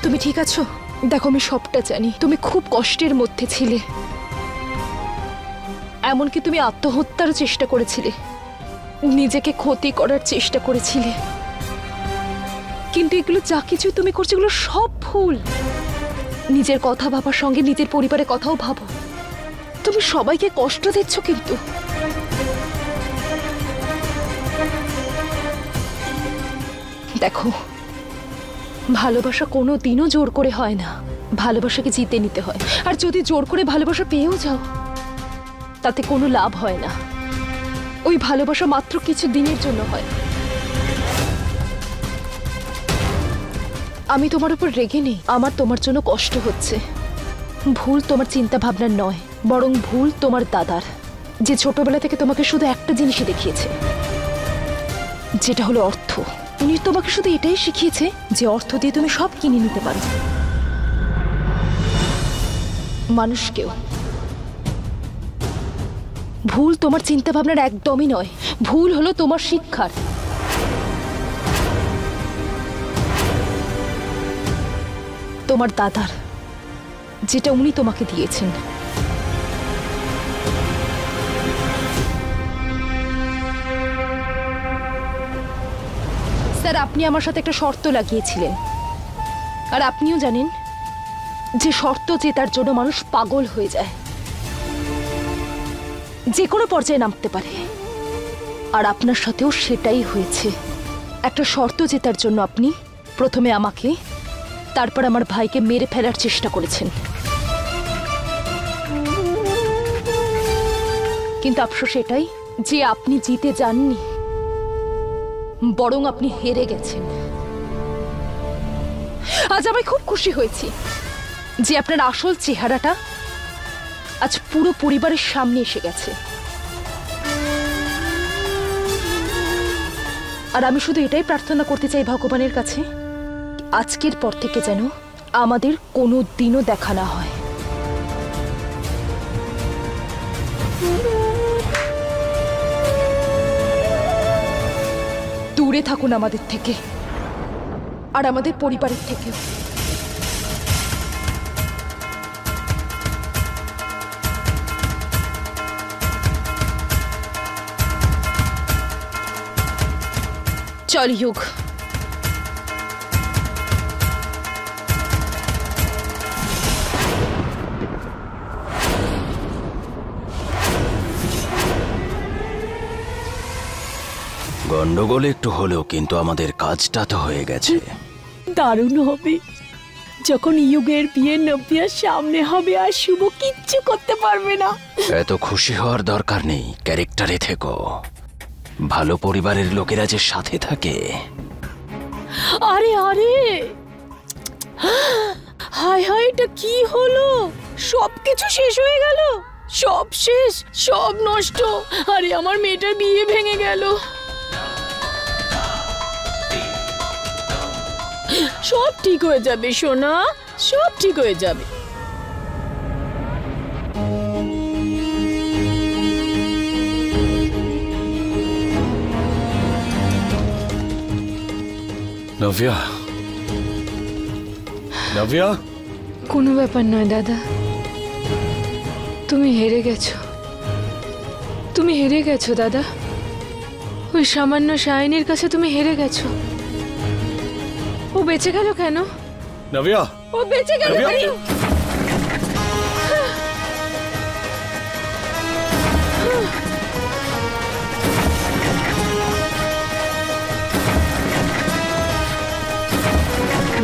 তুমি ঠিক আছো? দেখো আমি সবটা জানি, তুমি খুব কষ্টের মধ্যে ছিলে, এমনকি তুমি আত্মহত্যার চেষ্টা করেছিলে, নিজেকে ক্ষতি করার চেষ্টা করেছিলে, কিন্তু এগুলো যা কিছু তুমি করছো এগুলো সব ভুল। নিজের কথা ভাবার সঙ্গে নিজের পরিবারের কথাও ভাবো। তুমি সবাইকে কষ্ট দিচ্ছ। কিন্তু দেখো, ভালোবাসা কোনো দিনও জোর করে হয় না, ভালোবাসাকে জিতে নিতে হয়। আর যদি জোর করে ভালোবাসা পেয়েও যাও তাতে কোনো লাভ হয় না। ওই ভালোবাসা মাত্র কিছু দিনের জন্য হয়। আমি তোমার উপর রেগে নেই, আমার তোমার জন্য কষ্ট হচ্ছে। ভুল তোমার চিন্তা ভাবনার নয়, বরং ভুল তোমার দাদার, যে ছোটবেলা থেকে তোমাকে শুধু একটা জিনিসই দেখিয়েছে, যেটা হলো অর্থ। উনি তোমাকে শুধু এটাই শিখিয়েছে যে অর্থ দিয়ে তুমি সব কিনে নিতে পারো, মানুষকেও। ভুল তোমার চিন্তা ভাবনার একদমই নয়, ভুল হলো তোমার শিক্ষার। তোমার দাদার, যেটা উনি তোমাকে দিয়েছেন। স্যার, আপনি আমার সাথে একটা শর্ত লাগিয়েছিলেন, আর আপনিও জানেন যে শর্ত জেতার জন্য মানুষ পাগল হয়ে যায়, যে কোনো পর্যায়ে নামতে পারে। আর আপনার সাথেও সেটাই হয়েছে। একটা শর্ত জেতার জন্য আপনি প্রথমে আমাকে, তারপর আমার ভাইকে মেরে ফেলার চেষ্টা করেছেন। কিন্তু আফসোস এটাই যে আপনি জিতে যাননি, বরং আপনি হেরে গেছেন। আজ আমি খুব খুশি হয়েছি যে আপনার আসল চেহারাটা আজ পুরো পরিবারের সামনে এসে গেছে। আর আমি শুধু এটাই প্রার্থনা করতে চাই ভগবানের কাছে, আজকের পর থেকে যেন আমাদের কোনো দিনও দেখা না হয়। দূরে থাকুন আমাদের থেকে, আর আমাদের পরিবারের থেকেও। চল যুগ। গন্ডগোল একটু হলেও কিন্তু আমাদের কাজটা তো হয়ে গেছে। দারুণ হবে যখন ইয়ুগের বিয়ে নব্বিয়ার সামনে হবে আর শুভ কিচ্ছু করতে পারবে না। এত খুশি হওয়ার দরকার নেই, ক্যারেক্টারে থেকো। ভালো পরিবারের লোকেরা যে সাথে থাকে। আরে আরে, হায় হায়, এটা কি হলো? সবকিছু শেষ হয়ে গেল, সব শেষ, সব নষ্ট। আরে আমার মেয়েটার বিয়ে ভেঙে গেল। সব ঠিক হয়ে যাবে সোনা, সব ঠিক হয়ে যাবে। নভিয়া, নভিয়া, কোনো ব্যাপার নয় দাদা, তুমি হেরে গেছো, তুমি হেরে গেছো দাদা। ওই সামান্য শাইনির কাছে তুমি হেরে গেছো। ও বেঁচে গেল কেন? নভিয়া, ও বেঁচে গেল কেন?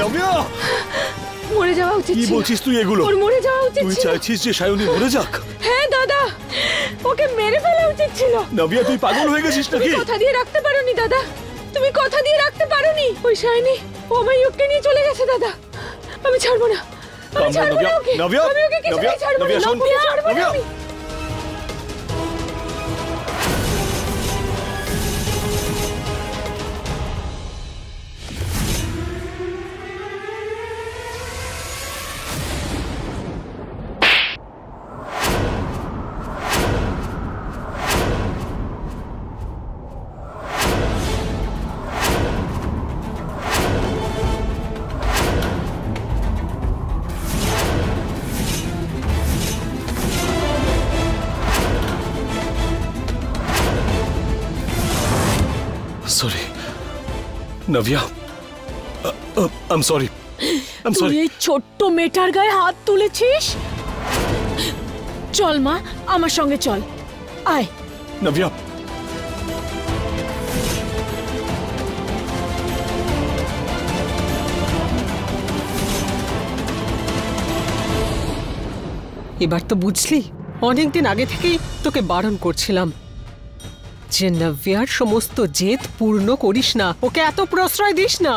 নভিয়া, মরে যাওয়া উচিত কি ছিল। বলছিস তুই এগুলো? ওর মরে যাওয়া উচিত তুই ছিল। চাইছিস যে সায়নী মরে যাক? হ্যাঁ দাদা, ওকে মেরে ফেলা উচিত ছিল। নভিয়া, তুই পাগল হয়ে গেছিস তুমি নাকি? কথা দিয়ে রাখতে পারোনি দাদা, তুমি কথা দিয়ে রাখতে পারোনি। ওই শাইনি ও আমার ইয়ুককে নিয়ে চলে গেছে দাদা। আমি ছাড়বো না, আমি ছাড়বো না ওকে। নভিয়া, আমি ওকে কিছুতেই ছাড়বো না। নভিয়া, শোন, ওকে ছাড়বো না নভিয়া। আমি। Navya, I am sorry, I am তুই সরি। এই ছোট্ট মেয়েটার গায়ে হাত তুলেছিস? চল মা, আমার সঙ্গে চল, আয়। নাভিয়া, এবার তো বুঝলি, অনেকদিন আগে থেকেই তোকে বারণ করছিলাম যে নব্যার সমস্ত জেদ পূর্ণ করিস না, ওকে এত প্রশ্রয় দিস না।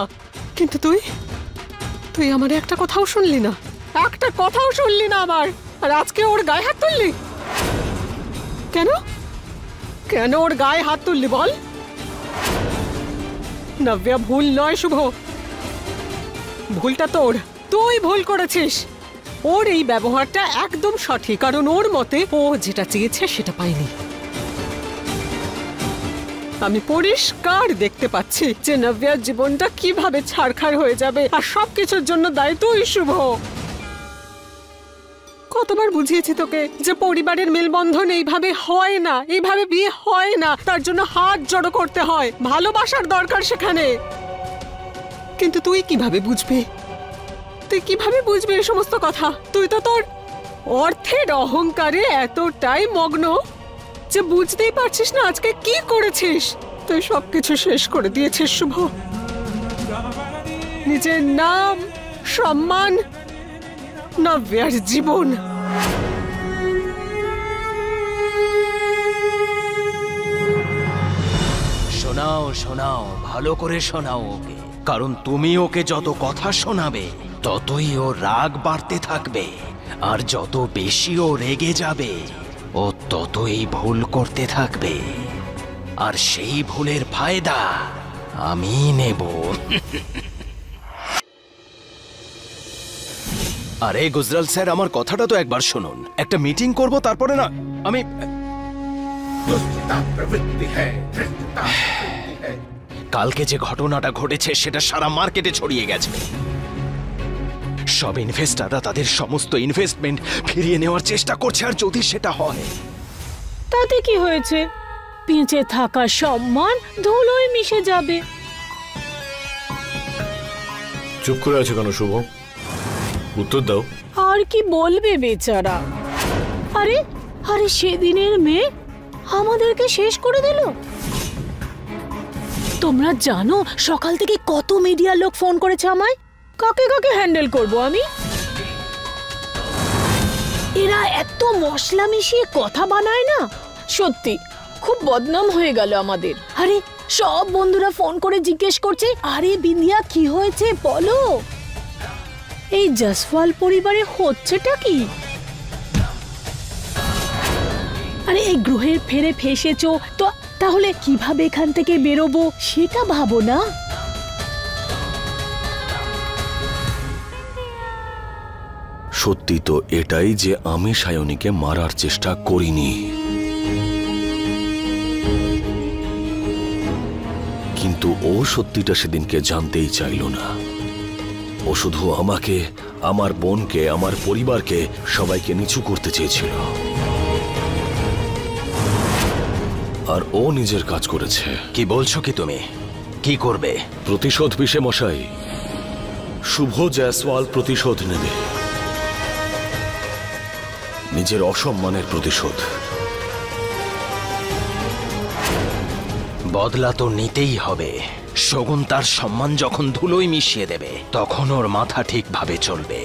কিন্তু তুই তুই আমার একটা কথাও শুনলি না, একটা কথাও শুনলি না আমার। আর আজকে ওর গায়ে হাত তুললি কেন? কেন ওর গায়ে হাত তুললি বল? নব্যা ভুল নয় শুভ, ভুলটা তোর, তুই ভুল করেছিস। ওর এই ব্যবহারটা একদম সঠিক, কারণ ওর মতে ও যেটা চেয়েছে সেটা পায়নি। আমি পরিষ্কার দেখতে পাচ্ছি যে নব্যার জীবনটা কিভাবে ছারখার হয়ে যাবে, আর সবকিছুর জন্য দায়ী তুই শুভ। কতবার বুঝিয়েছি তোকে যে পরিবারের মেলবন্ধন এইভাবে হয় না, এইভাবে বিয়ে হয় না, তার জন্য হাত জড়ো করতে হয়, ভালোবাসার দরকার সেখানে। কিন্তু তুই কিভাবে বুঝবি? তুই কিভাবে বুঝবি এই সমস্ত কথা? তুই তো তোর অর্থের অহংকারে এতটাই মগ্ন যে বুঝতেই পারছিস না আজকে কি করেছিস। তুই সবকিছু শেষ করে দিয়েছিস শুভ, নিজের নাম, সম্মান, নব্যার জীবন। শোনাও শোনাও, ভালো করে শোনাও ওকে, কারণ তুমি ওকে যত কথা শোনাবে ততই ও রাগ বাড়তে থাকবে, আর যত বেশি ও রেগে যাবে ও ততই ভুল করতে থাকবে, আর সেই ভুলের ফায়দা আমি নেব। আরে গুজরাল স্যার, আমার কথাটা তো একবার শুনুন। একটা মিটিং করব, তারপরে না আমি কালকে যে ঘটনাটা ঘটেছে সেটা সারা মার্কেটে ছড়িয়ে গেছে। সব ইনভেস্টাররা তাদের সমস্ত ইনভেস্টমেন্ট ফিরিয়ে নেওয়ার চেষ্টা করছে, আর যদি সেটা হয় তাতে কি হয়েছে? বেঁচে থাকা সম্মান ধুলোয় মিশে যাবে। চুপ করে আছো কেন শুভ? উত্তর দাও। আর কি বলবে বেচারা? আরে আরে সেদিনের মেয়ে আমাদেরকে শেষ করে দিল। তোমরা জানো সকাল থেকে কত মিডিয়া লোক ফোন করেছে আমায়? কাকে কাকে হ্যান্ডেল করব আমি? এরা এত মশলা মিশিয়ে কথা বানায় না, সত্যি খুব বদনাম হয়ে গেল আমাদের। আরে সব বন্ধুরা ফোন করে জিজ্ঞেস করছে, আরে বিন্দিয়া কি হয়েছে বলো, এই জসওয়াল পরিবারে হচ্ছেটা কি? আরে এই গ্রহের ফেরে ফেসেছো তো, তাহলে কিভাবে এখান থেকে বেরোবো সেটা ভাবো না। সত্যি তো এটাই যে আমি সায়নীকে মারার চেষ্টা করিনি, কিন্তু ও সত্যিটা সেদিনকে জানতেই চাইল না। ও শুধু আমাকে, আমার বোনকে, আমার পরিবারকে, সবাইকে নিচু করতে চেয়েছিল। আর ও নিজের কাজ করেছে। কি বলছো কি তুমি? কি করবে? প্রতিশোধ পিসে মশাই, শুভ জয়সওয়াল প্রতিশোধ নেবে, নিজের অসম্মানের প্রতিশোধ। বদলা তো নিতেই হবে। শগুন তার সম্মান যখন ধুলোয় মিশিয়ে দেবে তখন ওর মাথা ঠিকভাবে চলবে।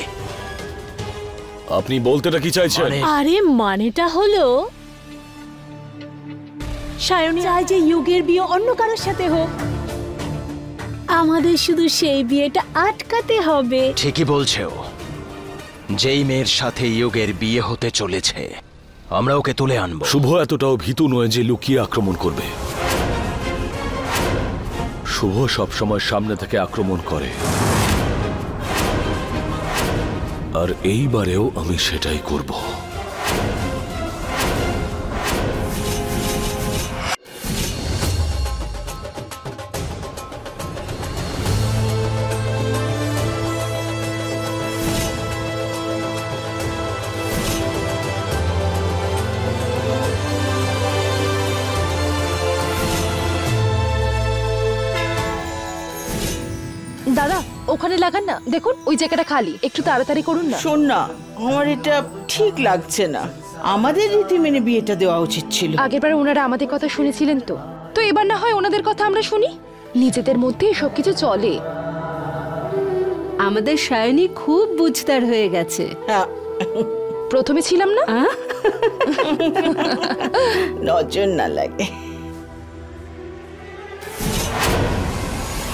আপনি বলতেটা কি চাইছেন? আরে মানেটা হলো সায়নী চায় যে যুগের বিয়ে অন্য কারোর সাথে হোক, আমাদের শুধু সেই বিয়েটা আটকাতে হবে। ঠিকই বলছে ও। যেই মেয়ের সাথে যুগের বিয়ে হতে চলেছে আমরা ওকে তুলে আনবো। শুভ এতটাও ভীতু নয় যে লুকিয়ে আক্রমণ করবে। শুভ সবসময় সামনে থেকে আক্রমণ করে, আর এইবারেও আমি সেটাই করব। দাদা ওখানে লাগান না, দেখুন ওই জায়গাটা খালি, একটু তাড়াতাড়ি করুন না। শোন না, আমার এটা ঠিক লাগছে না। আমাদের রীতি মেনে বিয়েটা দেওয়া উচিত ছিল। আগেরবার ওনারা আমাদের কথা শুনেছিলেন তো, তো এবার না হয় ওনাদের কথা আমরা শুনি। নিজেদের মধ্যে সবকিছু চলে। আমাদের সায়নী খুব বুঝদার হয়ে গেছে। হ্যাঁ, প্রথমে ছিলাম না। নজর না লাগে।